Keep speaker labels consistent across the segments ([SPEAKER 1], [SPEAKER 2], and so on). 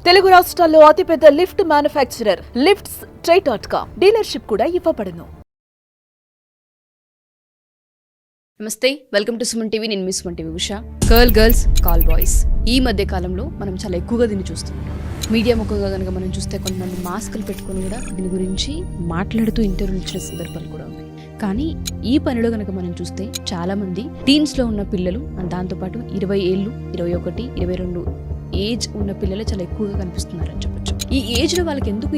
[SPEAKER 1] తెలుగు రాష్ట్రాల్లో అతిపెద్ద lift manufacturer lifts ట్రై.com డీలర్షిప్ కూడా ఇవ్వబడును.
[SPEAKER 2] నమస్తే, వెల్కమ్ టు సుమన్ టీవీ. నేను మీ Suman TV Usha. Girls call boys ఈ మధ్య కాలంలో మనం చాలా ఎక్కువగా దీన్ని చూస్తున్నాం. మీడియా ముఖంగా కనుక మనం చూస్తే కొంతమంది మాస్కులు పెట్టుకొని కూడా దీని గురించి మాట్లాడుతూ ఇంటర్వ్యూలు ఇచ్చిన సందర్భాలు కూడా ఉన్నాయి. కానీ ఈ పనిలో కనుక మనం చూస్తే చాలా మంది టీన్స్లో ఉన్న పిల్లలు, దాంతోపాటు 20 ఏళ్ళు, 21, 22 ఏజ్ ఉన్న పిల్లలే చాలా ఎక్కువగా కనిపిస్తున్నారని చెప్పొచ్చు. ఈ ఏజ్లో వాళ్ళకి ఎందుకు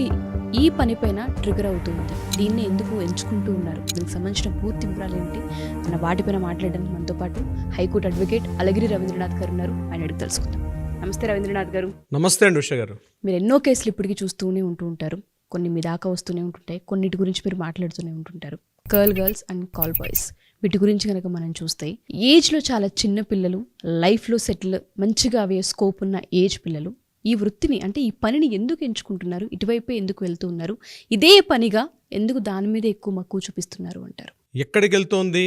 [SPEAKER 2] ఈ పని పైన ట్రిగర్ అవుతుంది, దీన్ని ఎందుకు ఎంచుకుంటూ ఉన్నారు, దీనికి సంబంధించిన పూర్తి వివరాలు ఏంటి మన వాటిపైన మాట్లాడడానికి మనతో పాటు హైకోర్టు అడ్వకేట్ అలగిరి రవీంద్రనాథ్ గారు ఉన్నారు. ఆయన అడిగి తెలుసుకుందాం. నమస్తే రవీంద్రనాథ్ గారు.
[SPEAKER 3] నమస్తే అండి ఉషా గారు.
[SPEAKER 2] మీరు ఎన్నో కేసులు ఇప్పటికీ చూస్తూనే ఉంటూ ఉంటారు. కొన్ని మీ దాకా వస్తూనే ఉంటుంటాయి, కొన్నిటి గురించి మీరు మాట్లాడుతూనే ఉంటుంటారు. గర్ల్స్ అండ్ కాల్ బాయ్స్ వీటి గురించి కనుక మనం చూస్తే, ఏజ్లో చాలా చిన్న పిల్లలు, లైఫ్లో సెటిల్ మంచిగా అవే స్కోప్ ఉన్న ఏజ్ పిల్లలు ఈ వృత్తిని, అంటే ఈ పనిని ఎందుకు ఎంచుకుంటున్నారు, ఇటువైపే ఎందుకు వెళ్తూ ఉన్నారు, ఇదే పనిగా ఎందుకు దాని మీద ఎక్కువ మక్కువ చూపిస్తున్నారు అంటారు?
[SPEAKER 3] ఎక్కడికి వెళ్తోంది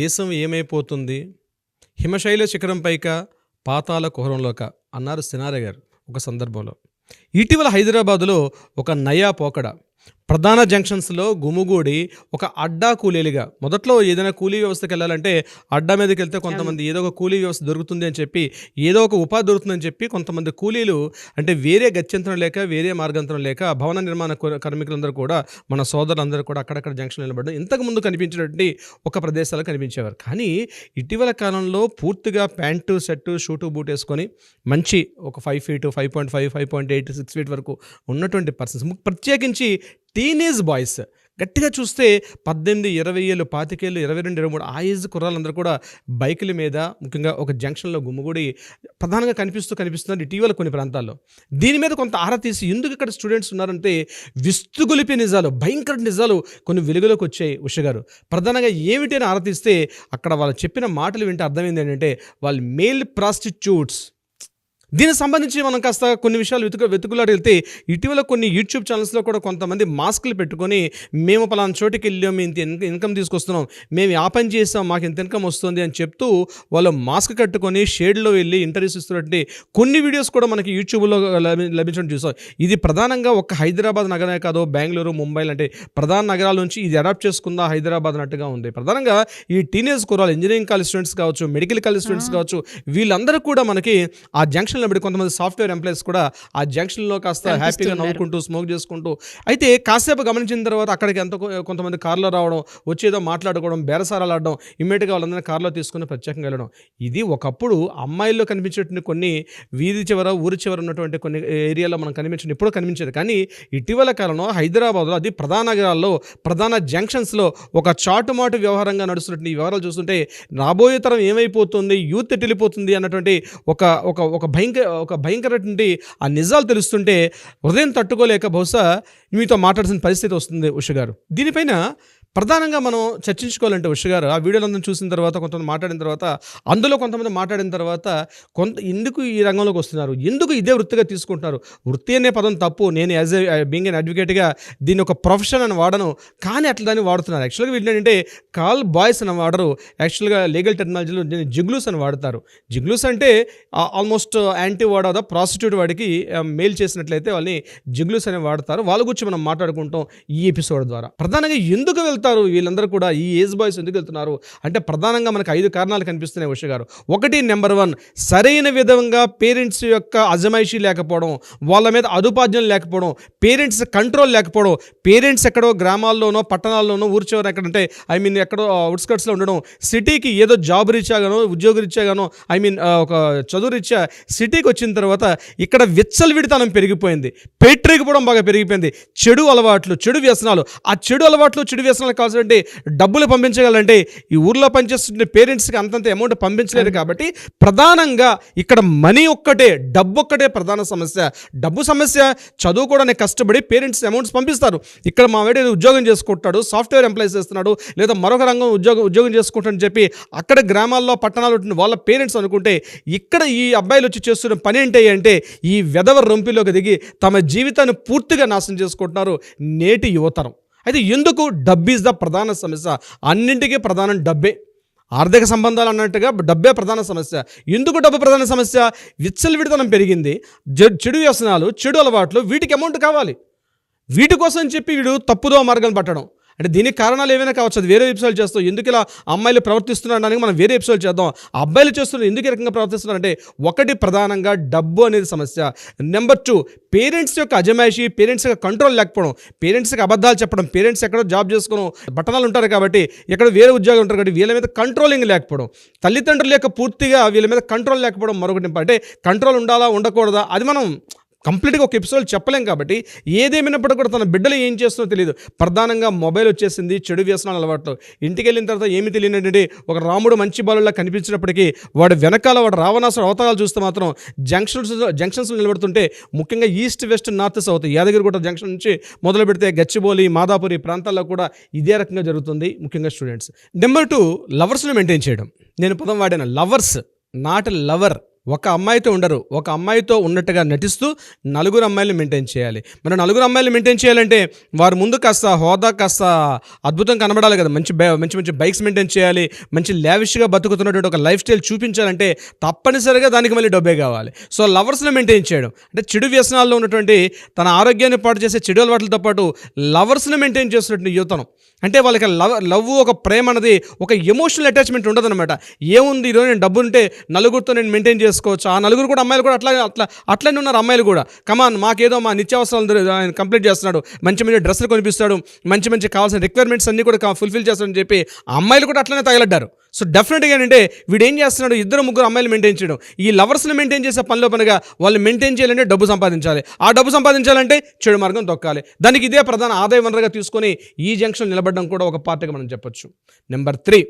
[SPEAKER 3] దేశం, ఏమైపోతుంది, హిమశైల శిఖరం పైక పాతాల కుహరంలోక అన్నారు సినారే గారు ఒక సందర్భంలో. ఇటీవల హైదరాబాదులో ఒక నయా పోకడ ప్రధాన జంక్షన్స్లో గుమిగూడి ఒక అడ్డా కూలీలుగా, మొదట్లో ఏదైనా కూలీ వ్యవస్థకి వెళ్ళాలంటే అడ్డా మీదకి వెళ్తే కొంతమంది ఏదో ఒక కూలీ వ్యవస్థ దొరుకుతుంది అని చెప్పి, ఏదో ఒక ఉపాధి దొరుకుతుందని చెప్పి కొంతమంది కూలీలు, అంటే వేరే గత్యంతరం లేక, వేరే మార్గాంతరం లేక భవన నిర్మాణ కార్మికులందరూ కూడా, మన సోదరులందరూ కూడా అక్కడక్కడ జంక్షన్ నిలబడడం ఇంతకుముందు కనిపించినటువంటి ఒక ప్రదేశాలు కనిపించేవారు. కానీ ఇటీవల కాలంలో పూర్తిగా ప్యాంటు, షర్టు, షూటు, బూట్ వేసుకొని మంచి ఒక 5 feet, 5.5, 5.8, 6 feet వరకు ఉన్నటువంటి పర్సన్స్, ప్రత్యేకించి టీనేజ్ బాయ్స్, గట్టిగా చూస్తే 18, 20 ఏళ్ళు, 25 ఏళ్ళు, 22, 23 ఆ ఏజ్ కుర్రాళ్ళందరూ కూడా బైకుల మీద ముఖ్యంగా ఒక జంక్షన్లో గుమ్ముగూడి ప్రధానంగా కనిపిస్తున్నారు ఇటీవల కొన్ని ప్రాంతాల్లో. దీని మీద కొంత ఆరా తీసి ఎందుకు ఇక్కడ స్టూడెంట్స్ ఉన్నారంటే విస్తుగొలిపే నిజాలు, భయంకర నిజాలు కొన్ని వెలుగులోకి వచ్చాయి ఉష గారు. ప్రధానంగా ఏమిటి అని ఆరా తీస్తే అక్కడ వాళ్ళు చెప్పిన మాటలు వింటే అర్థమైంది ఏంటంటే వాళ్ళు మేల్ ప్రాస్టిట్యూట్స్. దీనికి సంబంధించి మనం కాస్త కొన్ని విషయాలు వెతుకులాడి వెళ్తే, ఇటీవల కొన్ని యూట్యూబ్ ఛానల్స్లో కూడా కొంతమంది మాస్కులు పెట్టుకొని మేము పలానా చోటికి వెళ్ళాం, ఇంత ఇన్కమ్ తీసుకొస్తున్నాం, మేము ఆ పని చేస్తాం, మాకు ఇంత ఇన్కమ్ వస్తుంది అని చెప్తూ వాళ్ళు మాస్క్ కట్టుకొని షేడ్లో వెళ్ళి ఇంటర్వ్యూస్ ఇస్తున్నట్టు కొన్ని వీడియోస్ కూడా మనకి యూట్యూబ్లో లభించడం చూసాం. ఇది ప్రధానంగా ఒక హైదరాబాద్ నగరమే కాదు, బెంగళూరు, ముంబై లాంటి ప్రధాన నగరాల నుంచి ఇది అడాప్ట్ చేసుకుందా హైదరాబాద్ అన్నట్టుగా ఉంది. ప్రధానంగా ఈ టీనేజ్ కుర్రాలు, ఇంజనీరింగ్ కాలేజ్ స్టూడెంట్స్ కావచ్చు, మెడికల్ కాలేజ్ స్టూడెంట్స్ కావచ్చు, వీళ్ళందరూ కూడా మనకి ఆ జంక్షన్ కొంతమంది సాఫ్ట్వేర్ ఎంప్లాయీస్ కూడా ఆ జంక్షన్లో కాస్త హ్యాపీగా నవ్వుకుంటూ స్మోక్ చేసుకుంటూ, అయితే కాసేపు గమనించిన తర్వాత అక్కడికి కొంతమంది కార్లో రావడం, వచ్చేదో మాట్లాడుకోవడం, బేరసారాలు ఆడడం, ఇమ్మీడియట్గా వాళ్ళందరినీ కార్లో తీసుకుని ప్రత్యేకంగా వెళ్ళడం. ఇది ఒకప్పుడు అమ్మాయిల్లో కనిపించేటువంటి కొన్ని వీధి చివర, ఊరి చివర ఉన్నటువంటి కొన్ని ఏరియాలో మనం ఇప్పుడు కనిపించేది. కానీ ఇటీవల కాలంలో హైదరాబాద్లో, అది ప్రధాన నగరాల్లో, ప్రధాన జంక్షన్స్లో ఒక చాటుమాటు వ్యవహారంగా నడుస్తున్నటువంటి ఈ వ్యవహారాలు చూస్తుంటే రాబోయే తరం ఏమైపోతుంది, యూత్ ఎట్టిపోతుంది అన్నటువంటి ఒక భయంకరటువంటి ఆ నిజాలు తెలుస్తుంటే హృదయం తట్టుకోలేక బహుశా మీతో మాట్లాడాల్సిన పరిస్థితి వస్తుంది ఉష గారు. దీనిపైన ప్రధానంగా మనం చర్చించుకోవాలంటే ఉష గారు, ఆ వీడియోలందరూ చూసిన తర్వాత, కొంతమంది మాట్లాడిన తర్వాత, అందులో కొంతమంది మాట్లాడిన తర్వాత ఎందుకు ఈ రంగంలోకి వస్తున్నారు, ఎందుకు ఇదే వృత్తిగా తీసుకుంటున్నారు, వృత్తి అనే పదం తప్పు, నేను యాజ్ బీయింగ్ ఎన్ అడ్వకేట్గా దీన్ని ఒక ప్రొఫెషన్ అని వాడను, కానీ అట్లా దాన్ని వాడుతున్నారు. యాక్చువల్గా వీళ్ళు ఏంటంటే కాల్ బాయ్స్ అని వాడరు, యాక్చువల్గా లీగల్ టెక్నాలజీలో దీన్ని జిగ్లూస్ అని వాడతారు. జిగ్లూస్ అంటే almost anti word of the prostitute వాడికి మెయిల్ చేసినట్లయితే వాళ్ళని జిగ్లూస్ అని వాడతారు. వాళ్ళ గురించి మనం మాట్లాడుకుంటాం ఈ ఎపిసోడ్ ద్వారా. ప్రధానంగా ఎందుకు వెళ్తారు వీళ్ళందరూ కూడా, ఈ ఏజ్ బాయ్స్ ఎందుకు వెళ్తున్నారు అంటే ప్రధానంగా మనకు 5 కారణాలు కనిపిస్తున్నాయి ఉష గారు. ఒకటి, నెంబర్ 1, సరైన విధంగా పేరెంట్స్ యొక్క అజమాయిషీ లేకపోవడం, వాళ్ళ మీద అదుపాజ్యం లేకపోవడం, పేరెంట్స్ కంట్రోల్ లేకపోవడం. పేరెంట్స్ ఎక్కడో గ్రామాల్లోనో, పట్టణాల్లోనో, ఊరి చివర ఎక్కడంటే ఎక్కడో అవుట్స్కట్స్లో ఉండడం, సిటీకి ఏదో జాబ్ రీత్యాగానో, ఉద్యోగ రీత్యాగానో, ఒక చదువు రీత్యా సిటీకి వచ్చిన తర్వాత ఇక్కడ విచ్చలవిడితనం పెరిగిపోయింది, పేటరేగిపోవడం బాగా పెరిగిపోయింది, చెడు అలవాట్లు, చెడు వ్యసనాలు. ఆ చెడు అలవాట్లు, చెడు వ్యసనాలు కావాల్సింటే డబ్బులు పంపించగలంటే ఈ ఊర్లో పనిచేస్తుంటే పేరెంట్స్కి అంతంత అమౌంట్ పంపించలేరు. కాబట్టి ప్రధానంగా ఇక్కడ మనీ ఒక్కటే, డబ్బు ఒక్కటే ప్రధాన సమస్య. డబ్బు సమస్య, చదువుకోవడానికి కష్టపడి పేరెంట్స్ అమౌంట్స్ పంపిస్తారు. ఇక్కడ మా వేడి ఉద్యోగం చేసుకుంటాడు, సాఫ్ట్వేర్ ఎంప్లాయీస్ చేస్తున్నాడు, లేదా మరొక రంగం ఉద్యోగం చేసుకుంటాడని చెప్పి అక్కడ గ్రామాల్లో, పట్టణాలు వాళ్ళ పేరెంట్స్ అనుకుంటే, ఇక్కడ ఈ అబ్బాయిలు వచ్చి చేస్తున్న పని ఏంటి అంటే ఈ వెధవ రొంపిలోకి దిగి తమ జీవితాన్ని పూర్తిగా నాశనం చేసుకుంటున్నారు నేటి యువతరం. అయితే ఎందుకు డబ్బు ఈజ్ ద ప్రధాన సమస్య, అన్నింటికీ ప్రధానం డబ్బే. ఆర్థిక సంబంధాలు అన్నట్టుగా డబ్బే ప్రధాన సమస్య. ఎందుకు డబ్బు ప్రధాన సమస్య? విచ్చలవిడితనం పెరిగింది, చెడు వ్యసనాలు, చెడు అలవాట్లు, వీటికి అమౌంట్ కావాలి. వీటి కోసం చెప్పి వీడు తప్పుదో మార్గం పట్టడం. అంటే దీనికి కారణాలు ఏమైనా కావచ్చు, అది వేరే ఎపిసోడ్ చేస్తాం. ఎందుకు ఇలా అమ్మాయిలు ప్రవర్తిస్తున్నారని మనం వేరే ఎపిసోడ్ చేద్దాం. అబ్బాయిలు చేస్తున్నారు ఎందుకు ఈ రకంగా ప్రవర్తిస్తున్నారంటే ఒకటి ప్రధానంగా డబ్బు అనేది సమస్య. నెంబర్ 2, పేరెంట్స్ యొక్క అజమాయిషి, పేరెంట్స్ యొక్క కంట్రోల్ లేకపోవడం, పేరెంట్స్కి అబద్ధాలు చెప్పడం, పేరెంట్స్ ఎక్కడో జాబ్ చేసుకోవడం, పట్టణాలు ఉంటారు కాబట్టి ఎక్కడ వేరే ఉద్యోగం ఉంటారు కాబట్టి వీళ్ళ మీద కంట్రోలింగ్ లేకపోవడం, తల్లిదండ్రుల యొక్క పూర్తిగా వీళ్ళ మీద కంట్రోల్ లేకపోవడం మరొకటి. అంటే కంట్రోల్ ఉండాలా ఉండకూడదా అది మనం కంప్లీట్గా ఒక ఎపిసోడ్ చెప్పలేం కాబట్టి ఏదేమైనప్పుడు కూడా తన బిడ్డలు ఏం చేస్తుందో తెలియదు. ప్రధానంగా మొబైల్ వచ్చేసింది, చెడు వ్యసనాలు అలవాట్లు. ఇంటికి వెళ్ళిన తర్వాత ఏమి తెలియనంటే ఒక రాముడు మంచి బాలులా కనిపించినప్పటికీ వాడు వెనకాల వాడు రావణాసుడు అవతారాలు చూస్తే మాత్రం జంక్షన్స్లో నిలబడుతుంటే ముఖ్యంగా east west north south Yadagirigutta junction నుంచి మొదలు పెడితే గచ్చిబౌలి, మాదాపురి ప్రాంతాల్లో కూడా ఇదే రకంగా జరుగుతుంది ముఖ్యంగా స్టూడెంట్స్. నెంబర్ 2, లవర్స్ని మెయింటైన్ చేయడం. నేను పదం వాడాను, లవర్స్, నాట్ లవర్. ఒక అమ్మాయితో ఉండరు, ఒక అమ్మాయితో ఉన్నట్టుగా నటిస్తూ నలుగురు అమ్మాయిలు మెయింటైన్ చేయాలి. మరి నలుగురు అమ్మాయిలు మెయింటైన్ చేయాలంటే వారి ముందు కాస్త హోదా, కాస్త అద్భుతం కనబడాలి కదా. మంచి బైక్స్ మెయింటైన్ చేయాలి, మంచి లావిష్గా బతుకుతున్నటువంటి ఒక లైఫ్ స్టైల్ చూపించాలంటే తప్పనిసరిగా దానికి మళ్ళీ డబ్బే కావాలి. సో లవర్స్ని మెయింటైన్ చేయడం అంటే చెడు వ్యసనాల్లో ఉన్నటువంటి తన ఆరోగ్యాన్ని పాటు చేసే చెడు అలవాట్లతో పాటు లవర్స్ని మెయింటైన్ చేస్తున్నటువంటి యువతనం. అంటే వాళ్ళకి లవ్ ఒక ప్రేమ అన్నది ఒక ఎమోషనల్ అటాచ్మెంట్ ఉండదన్నమాట. ఏముంది ఈరోజు నేను డబ్బు ఉంటే నలుగురితో నేను మెయింటైన్ చేసుకోవచ్చు. ఆ నలుగురు కూడా అమ్మాయిలు కూడా అట్లనే ఉన్నారు. అమ్మాయిలు కూడా కమాన్ మాకేదో మా నిత్యావసరాలు ఆయన కంప్లీట్ చేస్తున్నాడు, మంచి డ్రెస్సులు కొనిపిస్తాడు, మంచి కావాల్సిన రిక్వైర్మెంట్స్ అన్నీ కూడా ఫుల్ఫిల్ చేస్తాడని చెప్పి అమ్మాయిలు కూడా అట్లనే తగలడ్డారు. సో డెఫినెట్గా ఏంటంటే వీడు ఏం చేస్తున్నాడు, 2-3 అమ్మాయిలు మెయింటైన్ చేయడం. ఈ లవర్స్ని మెయింటైన్ చేసే పనిలో పనిగా వాళ్ళు మెయింటైన్ చేయాలంటే డబ్బు సంపాదించాలి. ఆ డబ్బు సంపాదించాలంటే చెడు మార్గం తొక్కాలి. దానికి ఇదే ప్రధాన ఆదాయ వనరుగా తీసుకొని ఈ జంక్షన్ నిలబడడం కూడా ఒక పార్ట్గా మనం చెప్పొచ్చు. నెంబర్ 3,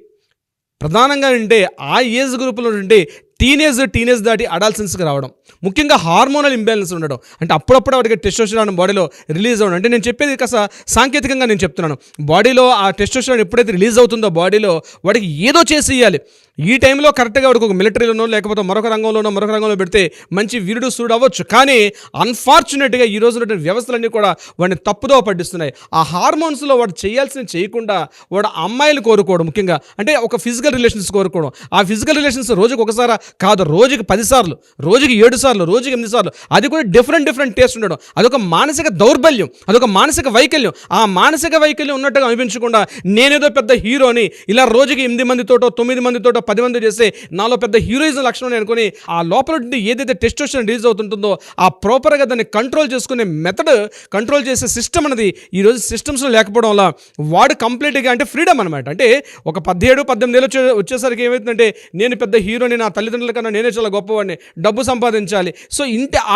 [SPEAKER 3] ప్రధానంగా అంటే ఆ ఏజ్ గ్రూప్లో ఉంటే టీనేజ్ దాటి అడాల్సెన్స్కి రావడం, ముఖ్యంగా హార్మోనల్ ఇంబ్యాలెన్స్ ఉండడం. అంటే అప్పుడప్పుడు వాడికి టెస్టోస్టెరాన్ బాడీలో రిలీజ్ అవ్వడం. అంటే నేను చెప్పేది కాస్త సాంకేతికంగా నేను చెప్తున్నాను. బాడీలో ఆ టెస్టోస్టెరాన్ ఎప్పుడైతే రిలీజ్ అవుతుందో బాడీలో వాడికి ఏదో చేసి ఇవ్వాలి. ఈ టైంలో కరెక్ట్గా వాడికి ఒక మిలిటరీలోనో లేకపోతే మరొక రంగంలో పెడితే మంచి వీరుడు సూడు అవ్వచ్చు. కానీ అన్ఫార్చునేట్గా ఈ రోజు వ్యవస్థలన్నీ కూడా వాడిని తప్పుదో పట్టిస్తున్నాయి. ఆ హార్మోన్స్లో వాడు చేయాల్సిన చేయకుండా వాడు అమ్మాయిలు కోరుకోవడం, ముఖ్యంగా అంటే ఒక ఫిజికల్ రిలేషన్స్ కోరుకోవడం. ఆ ఫిజికల్ రిలేషన్స్ రోజుకి ఒకసారి కాదు, రోజుకి 10 సార్లు, రోజుకి 7 సార్లు, రోజుకి 8 సార్లు, అది కూడా డిఫరెంట్ టేస్ట్ ఉండడం. అదొక మానసిక దౌర్బల్యం, అదొక మానసిక వైకల్యం. ఆ మానసిక వైకల్యం ఉన్నట్టుగా అనిపించకుండా నేనేదో పెద్ద హీరోని ఇలా రోజుకి 8 మందితోటో 9 మందితోటో 10 మంది చేస్తే నాలో పెద్ద హీరోయిజం లక్షణం అనుకుని ఆ లోపల ఏదైతే టెస్టోస్టెరాన్ రిలీజ్ అవుతుంటుందో ఆ ప్రాపర్గా దాన్ని కంట్రోల్ చేసుకునే మెథడ్, కంట్రోల్ చేసే సిస్టమ్ అనేది ఈరోజు సిస్టమ్స్లో లేకపోవడం వల్ల వాడు కంప్లీట్గా అంటే ఫ్రీడమ్ అనమాట. అంటే ఒక 17-18 ఏళ్ళు వచ్చేసరికి ఏమవుతుందంటే నేను పెద్ద హీరోని, నా తల్లిదండ్రుల కన్నా నేనే చాలా గొప్పవాడిని, డబ్బు సంపాదించాలి. సో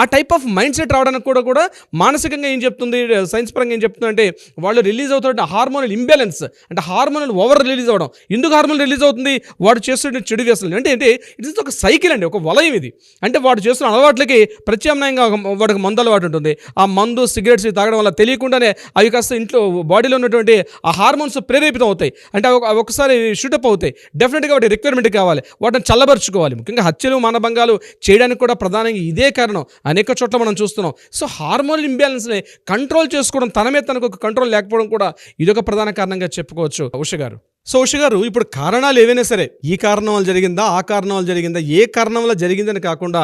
[SPEAKER 3] ఆ టైప్ ఆఫ్ మైండ్ సెట్ రావడానికి కూడా మానసికంగా ఏం చెప్తుంది, సైన్స్ పరంగా ఏం చెప్తుంది అంటే వాళ్ళు రిలీజ్ అవుతున్న హార్మోనల్ ఇంబ్యాలెన్స్, అంటే హార్మోనల్ ఓవర్ రిలీజ్ అవ్వడం. ఎందుకు హార్మోన్ రిలీజ్ అవుతుంది? వాడు చేస్తున్న చెడు వ్యసనాలు. అంటే ఇట్స్ ఒక సైకిల్ అండి, ఒక వలయం ఇది. అంటే వాడు చేస్తున్న అలవాట్లకి ప్రత్యామ్నాయంగా వాడికి మందు అలవాటు ఉంటుంది. ఆ మందు, సిగరెట్స్ తాగడం వల్ల తెలియకుండానే అవి కాస్త ఇంట్లో బాడీలో ఉన్నటువంటి ఆ హార్మోన్స్ ప్రేరేపితం అవుతాయి. అంటే ఒకసారి షూటప్ అవుతాయి. డెఫినెట్గా వాటి రిక్వైర్మెంట్ కావాలి, వాటిని చల్లబరుచుకోవాలి. ముఖ్యంగా హత్యలు, మానభంగాలు చేయడానికి కూడా ప్రధానంగా ఇదే కారణం. అనేక చోట్ల మనం చూస్తున్నాం. సో హార్మోనల్ ఇంబ్యాలెన్స్ని కంట్రోల్ చేసుకోవడం, తన మీద తనకు ఒక కంట్రోల్ లేకపోవడం కూడా ఇదొక ప్రధాన కారణంగా చెప్పుకోవచ్చు ఉష గారు. సో ఉష గారు, ఇప్పుడు కారణాలు ఏవైనా సరే, ఈ కారణం వల్ల జరిగిందా, ఆ కారణం వల్ల జరిగిందా, ఏ కారణం వల్ల జరిగిందని కాకుండా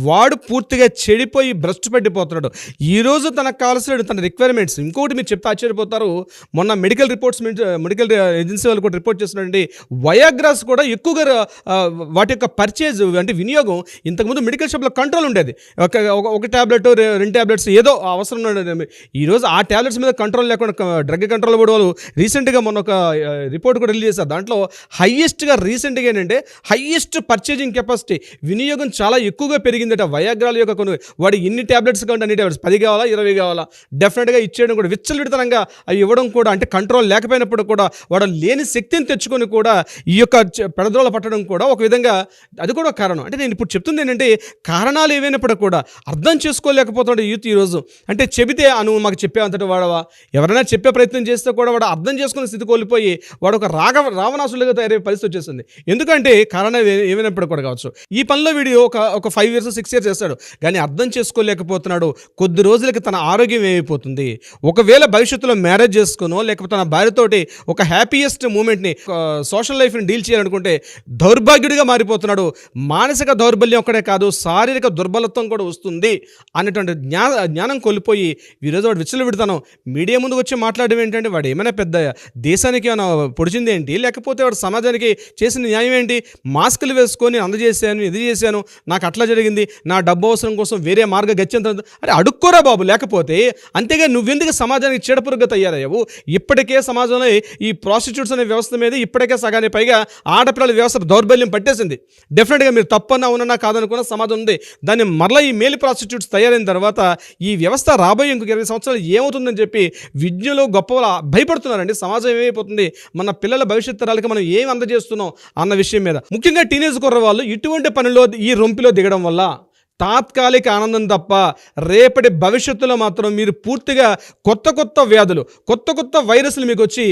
[SPEAKER 3] వాడు పూర్తిగా చెడిపోయి భ్రష్టు పట్టిపోతున్నాడు. ఈరోజు తనకు కావాల్సిన తన రిక్వైర్మెంట్స్, ఇంకోటి మీరు చెప్తే ఆశ్చర్యపోతారు, మొన్న మెడికల్ ఏజెన్సీ వాళ్ళు కూడా రిపోర్ట్ చేస్తున్నారండి, వయాగ్రాస్ కూడా ఎక్కువగా వాటి యొక్క పర్చేజ్ అంటే వినియోగం ఇంతకుముందు మెడికల్ షాప్లో కంట్రోల్ ఉండేది. ఒక ట్యాబ్లెట్ 2 ట్యాబ్లెట్స్ ఏదో అవసరం ఉండేది. ఈరోజు ఆ ట్యాబ్లెట్స్ మీద కంట్రోల్ లేకుండా డ్రగ్ కంట్రోల్ బోర్డు వాళ్ళు రీసెంట్గా మొన్న ఒక రిపోర్ట్ కూడా రిలీజ్ చేశారు. దాంట్లో హైయెస్ట్గా రీసెంట్గా ఏంటంటే హైయెస్ట్ పర్చేజింగ్ కెపాసిటీ, వినియోగం చాలా ఎక్కువగా పెరిగిందట వయాగ్రాల యొక్క. కొన్ని వాడు ఎన్ని ట్యాబ్లెట్స్ కావాలి, అన్ని ట్యాబ్లెట్స్ 10 కావాలా 20 కావాలా డెఫినెట్గా ఇచ్చేయడం కూడా, విచ్చలవిడితనంగా అవి ఇవ్వడం కూడా, అంటే కంట్రోల్ లేకపోయినప్పుడు కూడా వాడు లేని శక్తిని తెచ్చుకొని కూడా ఈ యొక్క పెడద్రోల పట్టడం కూడా ఒక విధంగా అది కూడా కారణం. అంటే నేను ఇప్పుడు చెప్తుంది ఏంటంటే కారణాలు ఏవైనప్పుడు కూడా అర్థం చేసుకోలేకపోతున్నాడు యూత్ ఈరోజు. అంటే చెబితే నువ్వు మాకు చెప్పే అంతటి వాడవా, ఎవరైనా చెప్పే ప్రయత్నం చేస్తే కూడా వాడు అర్థం చేసుకునే స్థితి కోల్పోయి వాడు ఒక రావణాసులుగా తయారయ్యే పరిస్థితి వచ్చేసింది. ఎందుకంటే కారణం ఏమైనప్పుడు కూడా కావచ్చు. ఈ పనిలో వీడియో ఒక 5 years 6 years చేస్తాడు, కానీ అర్థం చేసుకోలేకపోతున్నాడు. కొద్ది రోజులకి తన ఆరోగ్యం ఏమైపోతుంది. ఒకవేళ భవిష్యత్తులో మ్యారేజ్ చేసుకునో లేకపోతే తన భార్యతోటి ఒక హ్యాపీయెస్ట్ మూమెంట్ని సోషల్ లైఫ్ని డీల్ చేయాలనుకుంటే దౌర్భాగ్యుడిగా మారిపోతున్నాడు. మానసిక దౌర్బల్యం ఒక్కడే కాదు, శారీరక దుర్బలత్వం కూడా వస్తుంది అనేటువంటి జ్ఞానం కోల్పోయి ఈరోజు వాడు విచ్చలు విడతాను మీడియా ముందుకు వచ్చి మాట్లాడడం ఏంటంటే వాడు ఏమైనా పెద్ద దేశానికి ఏమైనా పొడిచింది ఏంటి, లేకపోతే వాడు సమాజానికి చేసిన న్యాయం ఏంటి? మాస్కులు వేసుకొని అందజేశాను, ఇది చేశాను, నాకు అట్లా జరిగింది, నా డబ్బు అవసరం కోసం వేరే మార్గ గత్యంతరం. అరే అడుక్కోరా బాబు, లేకపోతే అంతేగా నువ్వెందుకు సమాజానికి చీడపురుగ్గా తయారయ్యావు? ఇప్పటికే సమాజంలో ఈ ప్రాస్టిట్యూట్స్ అనే వ్యవస్థ మీద ఇప్పటికే సగానికి పైగా ఆడపిల్లల వ్యవస్థ దౌర్బల్యం పట్టేసింది. డెఫినెట్గా మీరు తప్పన్నా అవునన్నా కాదనుకున్న సమాజం ఉంది. దాన్ని మరలా ఈ మేల్ ప్రాస్టిట్యూట్స్ తయారైన తర్వాత ఈ వ్యవస్థ రాబోయే ఇంకొక 20 సంవత్సరాలు ఏమవుతుందని చెప్పి విజ్ఞులు గొప్ప భయపడుతున్నారండి. సమాజం ఏమైపోతుంది, మన పిల్లల భవిష్యత్ తరాలకి మనం ఏం అందజేస్తున్నాం అన్న విషయం మీద. ముఖ్యంగా టీనేజ్ కుర్రవాళ్ళు ఇటువంటి పనిలో ఈ రొంపిలో దిగడం వల్ల తాత్కాలిక ఆనందం తప్ప రేపటి భవిష్యత్తులో మాత్రం మీరు పూర్తిగా కొత్త వ్యాధులు, కొత్త వైరస్లు మీకు వచ్చి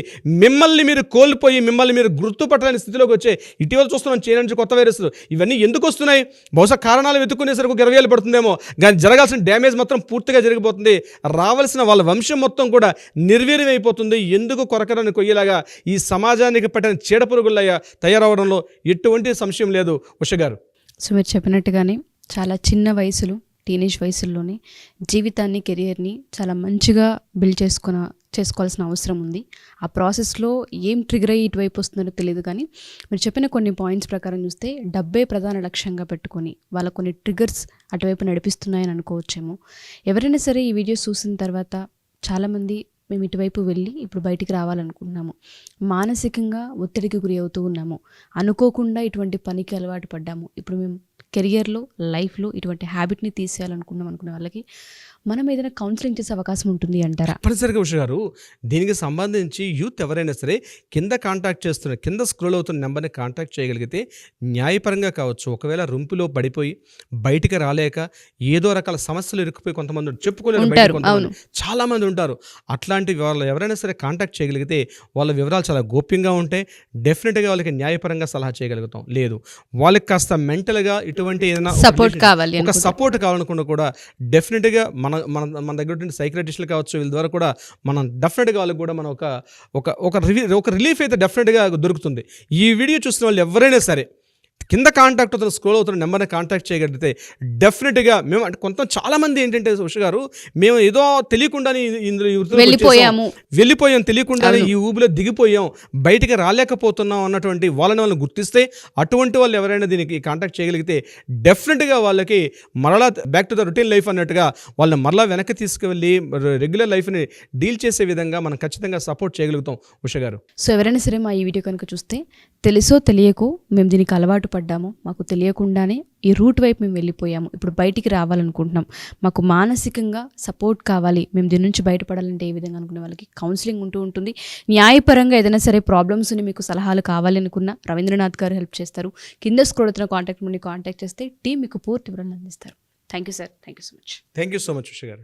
[SPEAKER 3] మిమ్మల్ని మీరు కోల్పోయి మిమ్మల్ని మీరు గుర్తుపట్టలేని స్థితిలోకి వచ్చే ఇటీవల చూస్తున్నాం చైనా నుంచి కొత్త వైరస్లు. ఇవన్నీ ఎందుకు వస్తున్నాయి? బహుశా కారణాలు వెతుక్కునేసరికి 20 ఏళ్ళు పడుతుందేమో, కానీ జరగాల్సిన డ్యామేజ్ మాత్రం పూర్తిగా జరిగిపోతుంది. రావాల్సిన వాళ్ళ వంశం మొత్తం కూడా నిర్వీర్యం అయిపోతుంది. ఎందుకు కొరకరని కొయ్యేలాగా ఈ సమాజానికి పట్టిన చీడపురుగులయ్యా తయారవడంలో ఎటువంటి సంశయం లేదు. ఉష గారు,
[SPEAKER 2] సో మీరు చెప్పినట్టుగానే చాలా చిన్న వయసులో, టీనేజ్ వయసుల్లోనే జీవితాన్ని, కెరియర్ని చాలా మంచిగా బిల్డ్ చేసుకోవాల్సిన అవసరం ఉంది. ఆ ప్రాసెస్లో ఏం ట్రిగర్ అయ్యి ఇటువైపు వస్తుందో తెలియదు, కానీ మీరు చెప్పిన కొన్ని పాయింట్స్ ప్రకారం చూస్తే డబ్బే ప్రధాన లక్ష్యంగా పెట్టుకొని వాళ్ళ కొన్ని ట్రిగర్స్ అటువైపు నడిపిస్తున్నాయని అనుకోవచ్చేమో. ఎవరైనా సరే ఈ వీడియోస్ చూసిన తర్వాత చాలామంది మేము ఇటువైపు వెళ్ళి ఇప్పుడు బయటికి రావాలనుకుంటున్నాము, మానసికంగా ఒత్తిడికి గురి అవుతూ ఉన్నాము, అనుకోకుండా ఇటువంటి పనికి అలవాటు పడ్డాము, ఇప్పుడు మేము కెరియర్లో, లైఫ్లో ఇటువంటి హ్యాబిట్ని తీసేయాలనుకున్నాం అనుకునే వాళ్ళకి మనం ఏదైనా కౌన్సిలింగ్ చేసే అవకాశం ఉంటుంది అంటారా?
[SPEAKER 3] తప్పనిసరిగా ఉష గారు, దీనికి సంబంధించి యూత్ ఎవరైనా సరే కింద స్క్రోల్ అవుతున్న నెంబర్ని కాంటాక్ట్ చేయగలిగితే న్యాయపరంగా కావచ్చు, ఒకవేళ రొంపిలో పడిపోయి బయటికి రాలేక ఏదో రకాల సమస్యలు ఇరుక్కుపోయి కొంతమంది చెప్పుకోలేరు, చాలా మంది ఉంటారు. అట్లాంటి వాళ్ళు ఎవరైనా సరే కాంటాక్ట్ చేయగలిగితే వాళ్ళ వివరాలు చాలా గోప్యంగా ఉంటాయి. డెఫినెట్గా వాళ్ళకి న్యాయపరంగా సలహా చేయగలుగుతాం. లేదు వాళ్ళకి కాస్త మెంటల్గా ఇటువంటి ఏదైనా
[SPEAKER 2] సపోర్ట్ కావాలి,
[SPEAKER 3] ఒక సపోర్ట్ కావాలనుకున్నా కూడా డెఫినెట్గా మన దగ్గర ఉండే సైక్రటిస్టులు కావచ్చు, వీళ్ళ ద్వారా కూడా మనం డెఫినెట్గా వాళ్ళకి కూడా మనం ఒక రిలీఫ్ అయితే డెఫినెట్గా దొరుకుతుంది. ఈ వీడియో చూసిన వాళ్ళు ఎవరైనా సరే కింద కాంటాక్ట్ అవుతున్న స్క్రోల్ అవుతున్న నెంబర్ని కాంటాక్ట్ చేయగలిగితే డెఫినెట్గా మేము అంటే చాలామంది ఏంటంటే ఉష గారు, మేము ఏదో తెలియకుండానే ఇందులో వెళ్ళిపోయాం, తెలియకుండానే ఈ ఊబిలో దిగిపోయాం, బయటికి రాలేకపోతున్నాం అన్నటువంటి వాళ్ళని గుర్తిస్తే అటువంటి వాళ్ళు ఎవరైనా దీనికి కాంటాక్ట్ చేయగలిగితే డెఫినెట్గా వాళ్ళకి మరలా back to the routine life అన్నట్టుగా వాళ్ళని మరలా వెనక్కి తీసుకువెళ్ళి రెగ్యులర్ లైఫ్ని డీల్ చేసే విధంగా మనం ఖచ్చితంగా సపోర్ట్ చేయగలుగుతాం ఉష గారు.
[SPEAKER 2] సో ఎవరైనా సరే మా ఈ వీడియో కనుక చూస్తే తెలుసో తెలియకో మేము దీనికి అలవాటు పడ్డాము, మాకు తెలియకుండానే ఈ రూట్ వైపు మేము వెళ్ళిపోయాము, ఇప్పుడు బయటికి రావాలనుకుంటున్నాం, మాకు మానసికంగా సపోర్ట్ కావాలి, మేము దీని నుంచి బయటపడాలంటే ఏ విధంగా అనుకునే వాళ్ళకి కౌన్సిలింగ్ ఉంటుంది. న్యాయపరంగా ఏదైనా సరే ప్రాబ్లమ్స్ ని మీకు సలహాలు కావాలి అనుకున్న రవీంద్రనాథ్ గారు హెల్ప్ చేస్తారు. కింద స్క్రోల్ అవుతున్న కాంటాక్ట్ చేస్తే టీం మీకు పూర్తి వివరాలు అందిస్తారు. Thank you sir, thank you so much.
[SPEAKER 3] Thank you so much Usha గారు.